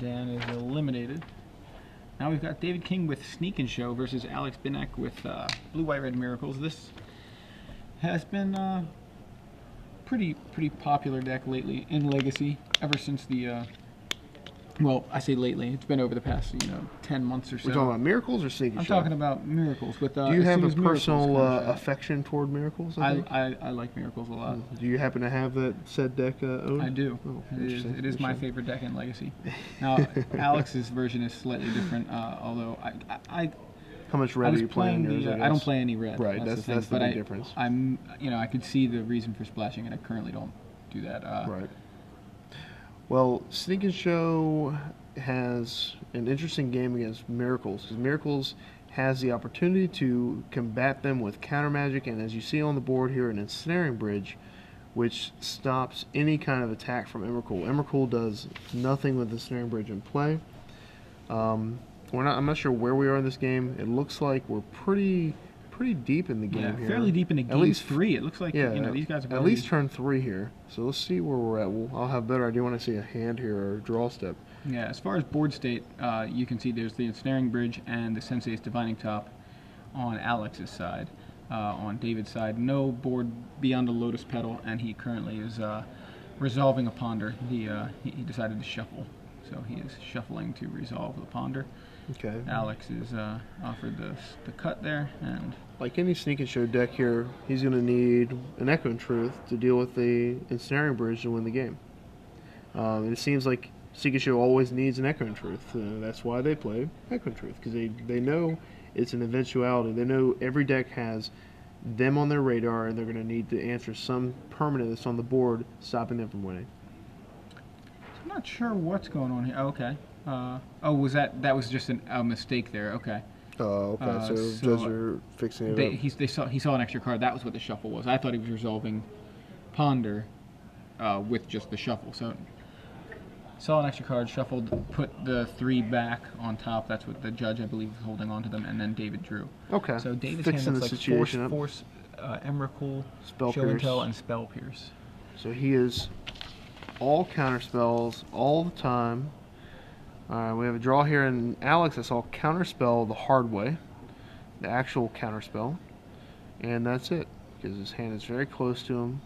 Dan is eliminated. Now we've got David King with Sneak and Show versus Alex Binek with Blue, White, Red Miracles. This has been pretty popular deck lately in Legacy, ever since the well, I say lately. It's been over the past 10 months or so. We're talking about Miracles or Sneak and Show? I'm talking about Miracles. With do you have a personal affection toward Miracles? I like Miracles a lot. Do you happen to have that said deck owned? I do. Oh, it is my favorite deck in Legacy. Now Alex's version is slightly different, although I how much red are you playing yours? I don't play any red. Right, that's the big difference. I could see the reason for splashing, and I currently don't do that. Right. Well, Sneak and Show has an interesting game against Miracles, because Miracles has the opportunity to combat them with counter magic, and as you see on the board here, an Ensnaring Bridge, which stops any kind of attack from Emrakul. Emrakul does nothing with the Ensnaring Bridge in play. I'm not sure where we are in this game. It looks like we're pretty deep in the game here. Fairly deep in the game. At least 3. It looks like these guys are at least turn 3 here. So let's see where we're at. I'll have a better idea when I see a hand here or a draw step. Yeah, as far as board state, you can see there's the Ensnaring Bridge and the Sensei's Divining Top on Alex's side. On David's side, no board beyond the Lotus Petal, and he currently is resolving a Ponder. He decided to shuffle, so he is shuffling to resolve the Ponder. Okay. Alex is offered the cut there, and like any Sneak and Show deck here, he's going to need an Echoing Truth to deal with the Ensnaring Bridge to win the game. And it seems like Sneak and Show always needs an Echoing Truth. That's why they play Echoing Truth, because they know it's an eventuality. They know every deck has them on their radar, and they're going to need to answer some permanent that's on the board, stopping them from winning. I'm not sure what's going on here. Oh, okay. Was that was just a mistake there? Okay. Oh, okay. So judges are fixing it up. He saw an extra card. That was what the shuffle was. I thought he was resolving Ponder with just the shuffle. So saw an extra card, shuffled, put the 3 back on top. That's what the judge, I believe, is holding on to them, and then David drew. Okay. So David's fixing hand the looks situation like Force, Emrakul, Spell Show Pierce. and Tell, and Spell Pierce. So he is all counter spells all the time. Alright, we have a draw here, and Alex, I saw counterspell the hard way, the actual counterspell, and that's it, because his hand is very close to him.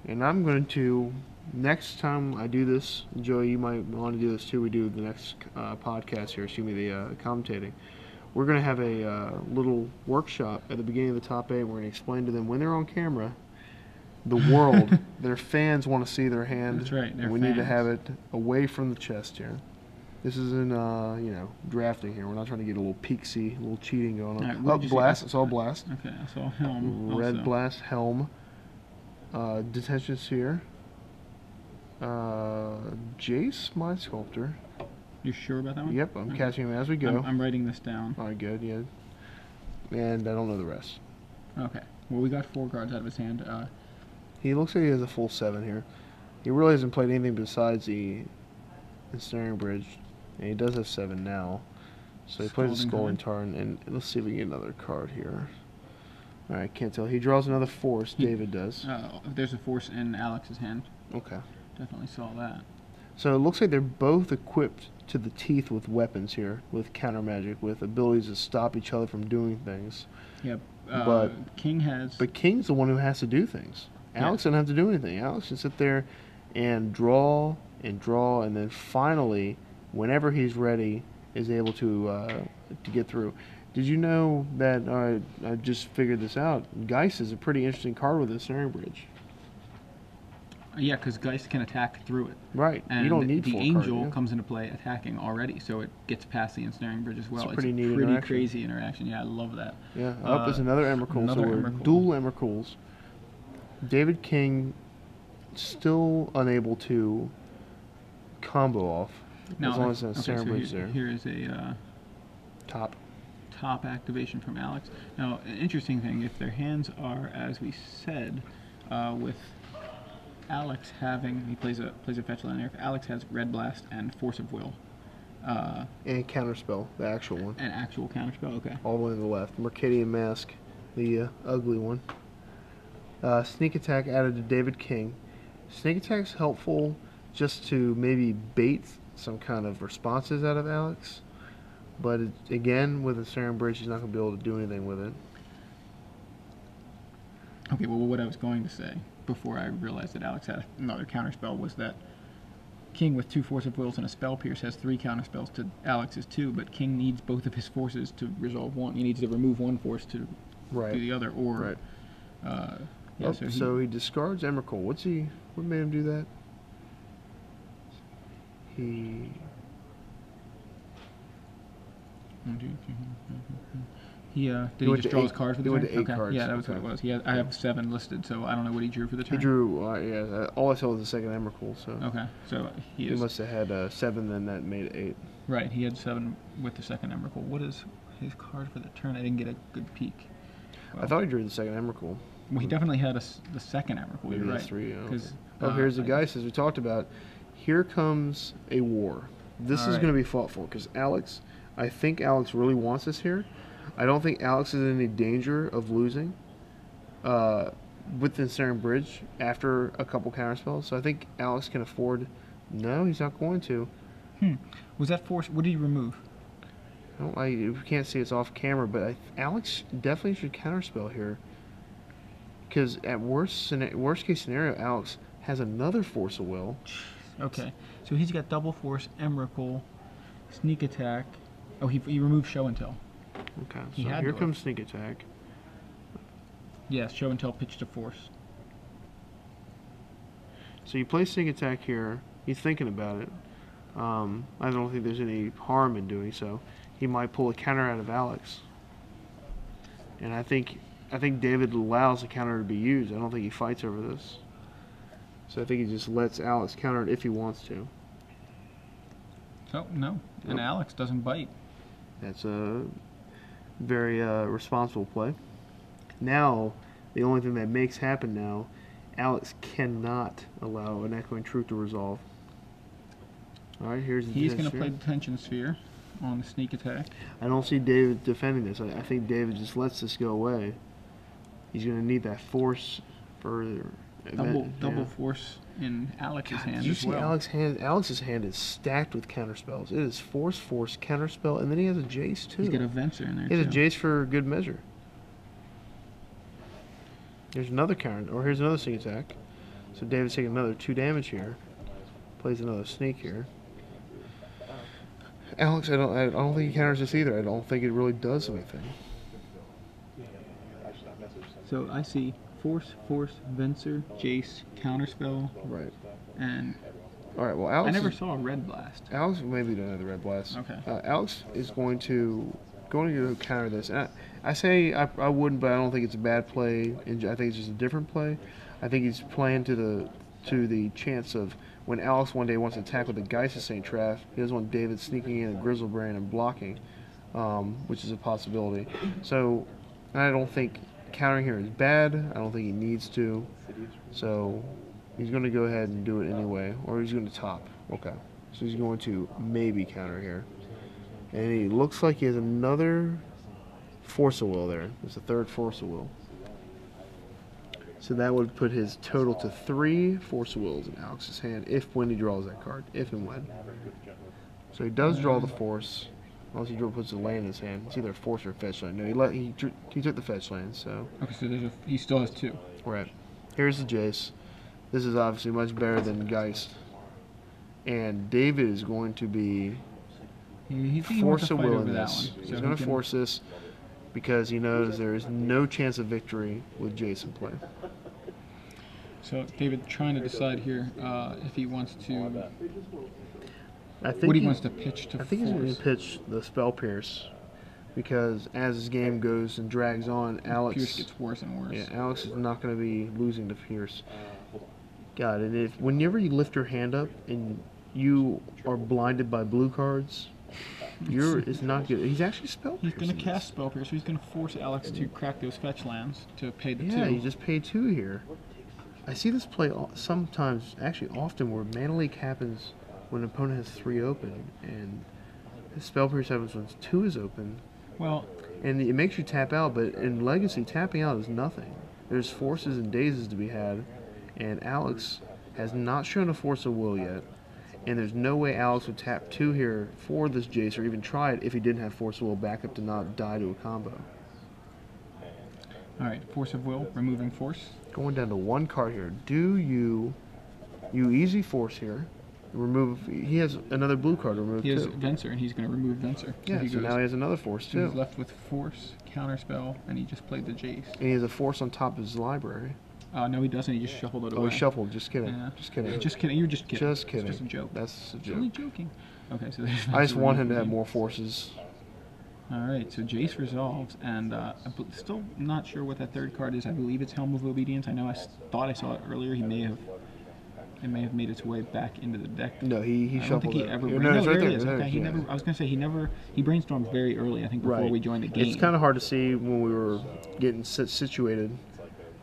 And I'm going to, next time I do this, Joey, you might want to do this too, we do the next podcast here, excuse me, the commentating. We're going to have a little workshop at the beginning of the top 8, and we're going to explain to them when they're on camera, the world, their fans want to see their hand. That's right. We need to have it away from the chest here. This isn't, drafting here. We're not trying to get a little peeksy, a little cheating going on. Right, Blast. I saw Blast. Okay, I saw Helm. Red also. Blast, Helm. Detention Sphere. Jace, Mind Sculptor. You sure about that one? Yep, I'm catching him as we go. I'm writing this down. All right, good, yeah. And I don't know the rest. Okay. Well, we got 4 cards out of his hand. He looks like he has a full 7 here. He really hasn't played anything besides the Ensnaring Bridge, and he does have 7 now. So he plays a Scalding Tarn, and let's see if we can get another card here. Alright, can't tell. He draws another Force, David does. There's a Force in Alex's hand. Okay. Definitely saw that. So it looks like they're both equipped to the teeth with weapons here, with counter magic, with abilities to stop each other from doing things. Yep. But King's the one who has to do things. Alex doesn't have to do anything. Alex can sit there and draw, and then finally, whenever he's ready, is able to get through. Did you know that, I just figured this out, Geist is a pretty interesting card with the Ensnaring Bridge. Yeah, because Geist can attack through it. Right. And you don't need the 4 Angel cards, comes into play attacking already, so it gets past the Ensnaring Bridge as well. It's a pretty neat pretty crazy interaction. Yeah, I love that. Yeah, up is another Emrakul, so we're dual Emrakuls. David King still unable to combo off, as long as that Ensnaring Bridge is there. Here is a top activation from Alex. Now, an interesting thing, if their hands are, as we said, with Alex having, he plays a fetch line there. If Alex has Red Blast and Force of Will. And Counterspell, the actual one. An actual Counterspell, okay. All the way to the left. Mercadian Mask, the ugly one. Sneak Attack added to David King. Sneak Attack's helpful just to maybe bait some kind of responses out of Alex. But again, with a Ensnaring Bridge, he's not going to be able to do anything with it. Okay, well, what I was going to say before I realized that Alex had another counterspell was that King with 2 Force of Wills and a Spell Pierce has 3 counterspells to Alex's 2, but King needs both of his forces to resolve one. He needs to remove one force to do the other, or... Right. Yeah, so he discards Emrakul. What made him do that? Did he just draw his cards for the turn? He went to 8 cards. Yeah, that was what it was. I have 7 listed, so I don't know what he drew for the turn. He drew, all I saw was the second Emrakul, so... Okay, so he must have had 7, then that made it 8. Right, he had 7 with the second Emrakul. What is his card for the turn? I didn't get a good peek. Well, I thought he drew the second Emrakul. Well, he definitely had the second Emrakul, you're right. 3, okay. Here's the Geist, as we talked about. Here comes a war. This is going to be fought for, because I think Alex really wants this here. I don't think Alex is in any danger of losing with the Ensnaring Bridge after a couple counterspells. So I think Alex can afford... No, he's not going to. Was that force... What did he remove? You can't see it's off camera, but Alex definitely should counterspell here. Because at worst case scenario, Alex has another Force of Will. Okay, so he's got double force, Emrakul, sneak attack. Oh, he removed Show and Tell. Okay, so here comes sneak attack. Yes, Show and Tell pitched a force. So you play sneak attack here. He's thinking about it. I don't think there's any harm in doing so. He might pull a counter out of Alex. And I think David allows the counter to be used. I don't think he fights over this. So I think he just lets Alex counter it if he wants to. Oh, no. And Alex doesn't bite. That's a very responsible play. Now, the only thing that makes happen now, Alex cannot allow an Echoing Truth to resolve. Alright, here's the He's going to play Detention Sphere on the sneak attack. I don't see David defending this. I think David just lets this go away. He's going to need that force further. Double force in Alex's hand you as see well. Alex's hand is stacked with counterspells. It is force, counterspell, and then he has a Jace too. He's got a Venser in there too. He has a Jace for good measure. There's another counter, or here's another sneak attack. So David's taking another 2 damage here. Plays another sneak here. Alex, I don't think he counters this either. I don't think it really does anything. So I see force, Venser, Jace, counterspell. Right. And all right. Well, Alex. I never saw a red blast. Alex maybe don't have the red blast. Okay. Alex is going to counter this. And I say I wouldn't, but I don't think it's a bad play. I think it's just a different play. I think he's playing to the chance of when Alex one day wants to attack with the Geist of St. Traff, he doesn't want David sneaking in a Grizzlebrand and blocking, which is a possibility. So I don't think countering here is bad. I don't think he needs to. So he's going to go ahead and do it anyway, or he's going to top. Okay. So he's going to maybe counter here. And he looks like he has another Force of Will there. There's a third Force of Will. So that would put his total to 3 Force of Wills in Alex's hand when he draws that card, if and when. So he does draw the Force, unless he puts a land in his hand. It's either a Force or a fetch land. No, he took the fetch land, so. Okay, so he still has 2. Right. Here's the Jace. This is obviously much better than Geist. And David is going to be Force of Will in this. He's going to force this because he knows there is no chance of victory with Jace in play. So David trying to decide here if he wants to. He wants to pitch to. I think he's going to pitch the Spell Pierce because as his game goes and drags on, Alex Pierce gets worse and worse. Yeah, Alex is not going to be losing to Pierce. God, and whenever you lift your hand up and you are blinded by blue cards, it's not good. He's actually Spell Pierce. He's going to cast Spell Pierce, so he's going to force Alex to crack those fetch lands to pay the 2. Yeah, you just pay 2 here. I see this play sometimes, actually often, where Mana Leak happens when an opponent has 3 open, and Spell Pierce happens when 2 is open. Well, and it makes you tap out, but in Legacy, tapping out is nothing. There's forces and dazes to be had, and Alex has not shown a force of will yet, and there's no way Alex would tap 2 here for this Jace or even try it if he didn't have force of will back up to not die to a combo. Alright, force of will, removing force. Going down to 1 card here. Do you easy force here? Remove. He has another blue card to remove. He has too. Venser, and he's going to remove Venser. Yeah, so now he has another force too. He's left with force, counterspell, and he just played the Jace. And he has a force on top of his library. No, he doesn't. He just shuffled it away. Oh, he shuffled. Just kidding. Yeah. Just kidding. Just kidding. You're just kidding. Just kidding. It's just a joke. That's a joke. Only joking. Okay, so there's I just Venser want him to have removing. more forces. Alright, so Jace resolves, and I'm still not sure what that third card is. I believe it's Helm of Obedience. I know I thought I saw it earlier. It may have made its way back into the deck. No, he I don't shuffled think he it. ever. No, No, it's there right it there. is. There Okay, it is, he yeah. never. I was gonna say he brainstormed very early. I think before Right. we joined the game. It's kind of hard to see when we were getting situated.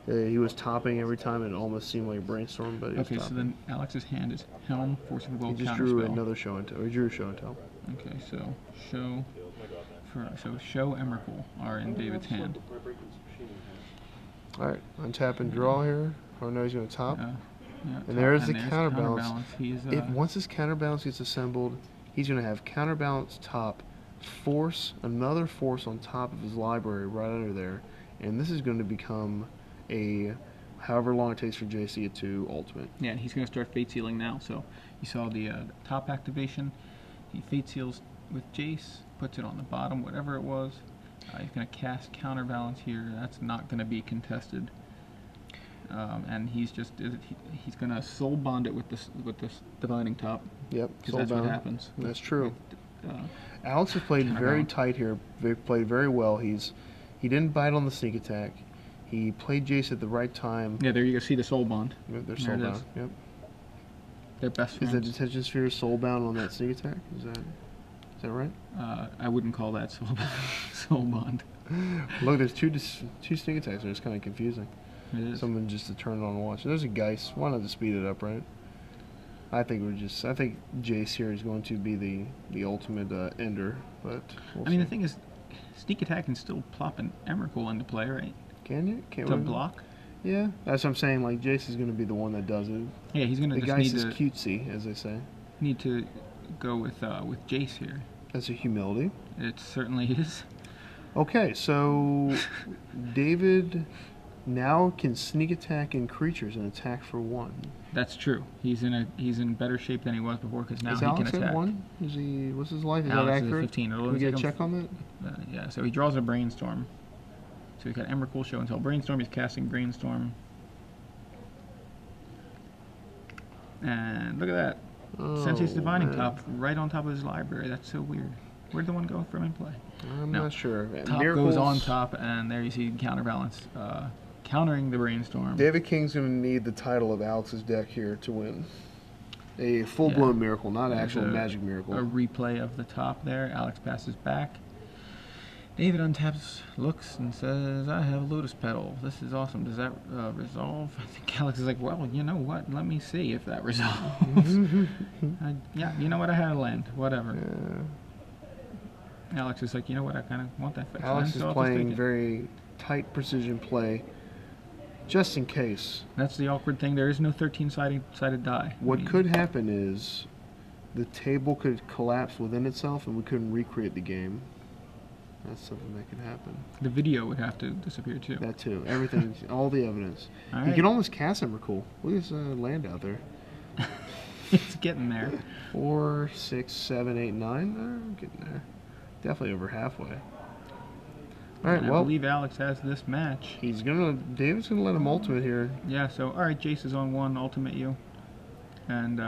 He was topping every time, and it almost seemed like a brainstorm, but he was Okay, so topping. then Alex's hand is Helm, Force of Will, He just drew Counterspell. another show and tell. He drew show and tell. Okay, so show Emrakul are in David's hand. All right, untap and draw here. Oh no, he's going to top. Yeah, And there's the there's counterbalance. He's If once his counterbalance gets assembled, he's going to have counterbalance top, force, another force on top of his library right under there, and this is going to become a however long it takes for Jace to get to ultimate. yeah, and he's going to start Fate Sealing now. So you saw the top activation. He Fate Seals with Jace, puts it on the bottom, whatever it was. He's going to cast Counterbalance here. That's not going to be contested. And he's going to soul bond it with this divining top. Yep, Because that's what happens. That's true. Uh, Alex has played very Counterbalance. tight here. Played very well. He didn't bite on the sneak attack. He played Jace at the right time. yeah, there you go. See the soul bond. They're There soul it bound. is. Yep. They're best Is friends. that detention sphere soul bound on that sneak attack? Is that right? I wouldn't call that soul bond. Look, there's two sneak attacks there. It's kind of confusing. It is. Someone just to turn it on and watch. There's a Geist. Why not to speed it up, right? I think Jace here is going to be the ultimate ender, but we'll I mean, see. the thing is, sneak attack can still plop an Emrakul into play, right? Can you? Can't To we? block. Yeah, that's what I'm saying. Like Jace is going to be the one that does it. Yeah, he's gonna The just Geist need is to cutesy, as they say. need to go with Jace here. That's a humility. It certainly is. Okay, so David now can sneak attack in creatures and attack for 1. That's true. He's in better shape than he was before because now Is he Alex can at attack. 1? Is he? What's his life? Is Alex that is at accurate? 15. It'll Can we take get a him check on that? Yeah, so he draws a Brainstorm. So he's got Emrakul, Show and Tell, Brainstorm. He's casting Brainstorm. And look at that. Sensei's Divining man. Top right on top of his library. That's so weird. Where'd the one go from in play? I'm No. not sure. Top goes on top, and there you see Counterbalance. Countering the Brainstorm. David King's going to need the title of Alex's deck here to win. A full-blown miracle, not an There's actual magic miracle. A replay of the top there. Alex passes back. David untaps, looks, and says, I have Lotus Petal. This is awesome. Does that resolve? I think Alex is like, well, you know what? Let me see if that resolves. Yeah, you know what? I had a land. Whatever. Yeah. Alex is like, you know what? I kind of want that fixed. Alex so is I'll just playing take it. very tight precision play, just in case. That's the awkward thing. There is no 13-sided die. What I mean, could happen is the table could collapse within itself and we couldn't recreate the game. That's something that could happen. The video would have to disappear too. That too. Everything, all the evidence. All You right. can almost cast Emrakul. Look at this land out there. It's getting there. 4, 6, 7, 8, 9. Getting there. Definitely over halfway. All right, And I well, believe Alex has this match. David's gonna let him ultimate here. Yeah, so, alright, Jace is on 1, ultimate you. And,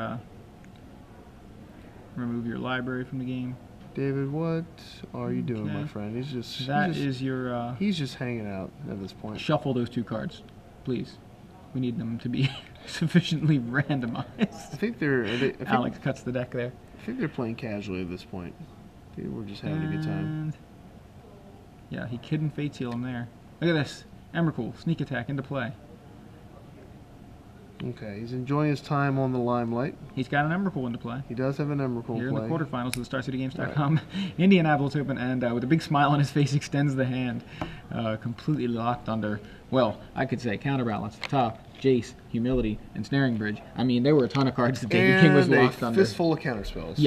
remove your library from the game. David, what are you doing, my Okay. friend? That is your, He's just hanging out at this point. shuffle those 2 cards, please. We need them to be sufficiently I randomized. think Alex cuts the deck there. I think they're playing casually at this point. Dude, we're just having a good time. And yeah, he couldn't Fate Seal him there. Look at this. Emrakul, sneak attack into play. Okay, he's enjoying his time on the limelight. He's got an Emrakul into play. He does have an Emrakul Here play. in the quarterfinals of the StarCityGames.com. Indianapolis Open, and with a big smile on his face, extends the hand. Completely locked under, well, I could say counterbalance, top, Jace, Humility, and Snaring Bridge. I mean, there were a ton of cards that David King was and locked a under. fistful of counterspells. Yeah.